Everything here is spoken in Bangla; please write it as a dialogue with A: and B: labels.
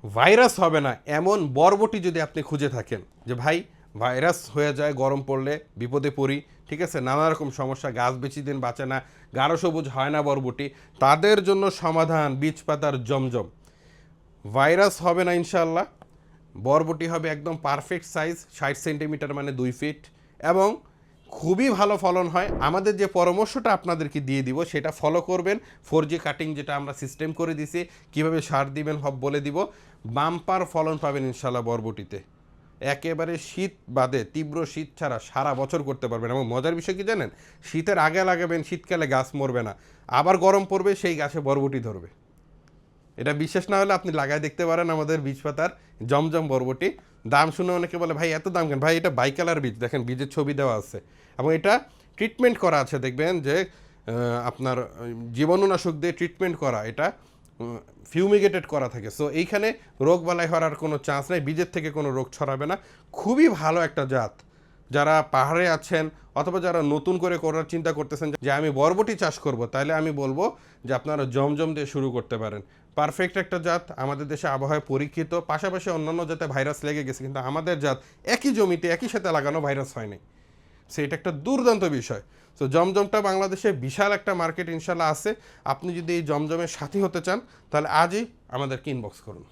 A: ভাইরাস হবে না এমন বরবটি যদি আপনি খুঁজে থাকেন যে ভাই ভাইরাস হয়ে যায় গরম পড়লে বিপদে পড়ি, ঠিক আছে, নানা রকম সমস্যা, গাছ বেশি দিন বাঁচে না, গাঢ় সবুজ হয় না বরবটি, তাদের জন্য সমাধান বীজ পাতার জমজম। ভাইরাস হবে না ইনশাল্লাহ, বরবটি হবে একদম পারফেক্ট সাইজ 60 সেন্টিমিটার মানে 2 ফিট, এবং খুবই ভালো ফলন হয়। আমাদের যে পরামর্শটা আপনাদেরকে দিয়ে দিব সেটা ফলো করবেন। 4G কাটিং যেটা আমরা সিস্টেম করে দিছি, কিভাবে সার দিবেন সব বলে দিব। বাম্পার ফলন পাবেন ইনশাল্লাহ বরবটিতে, একেবারে শীত বাদে, তীব্র শীত ছাড়া সারা বছর করতে পারবেন। এবং মজার বিষয় কি জানেন, শীতের আগে লাগাবেন, শীতকালে গাছ মরবে না, আবার গরম পড়বে সেই গাছে বরবটি ধরবে। এটা বিশ্বাস না হলে আপনি লাগায় দেখতে পারেন আমাদের বীজ পাতার জমজম বরবটি। দাম শুনে অনেকে বলে ভাই এত দাম কেন? ভাই এটা বাইকালার বীজ, দেখেন বীজের ছবি দেওয়া আছে, এবং এটা ট্রিটমেন্ট করা আছে, দেখবেন যে আপনার জীবাণুনাশক দিয়ে ট্রিটমেন্ট করা, এটা ফিউমিগেটেড করা থাকে। সো এইখানে রোগ বালাই হওয়ার কোনো চান্স নেই, বীজের থেকে কোনো রোগ ছড়াবে না। খুবই ভালো একটা জাত। যারা পাহাড়ে আছেন অথবা যারা নতুন করে করার চিন্তা করতেছেন যে আমি বরবটি চাষ করব, তাহলে আমি বলবো যে আপনারা জমজম দিয়ে শুরু করতে পারেন। পারফেক্ট একটা জাত, আমাদের দেশে আবহাওয়ায় পরীক্ষিত, পাশাপাশি অন্যান্য জাতে ভাইরাস লেগে গেছে, কিন্তু আমাদের জাত একই জমিতে একই সাথে লাগানো, ভাইরাস হয়নি। সো এটা একটা দুর্দান্ত বিষয়। তো জমজমটা বাংলাদেশে বিশাল একটা মার্কেট ইনশাল্লাহ আছে। আপনি যদি এই জমজমের সাথী হতে চান তাহলে আজই আমাদেরকে ইনবক্স করুন।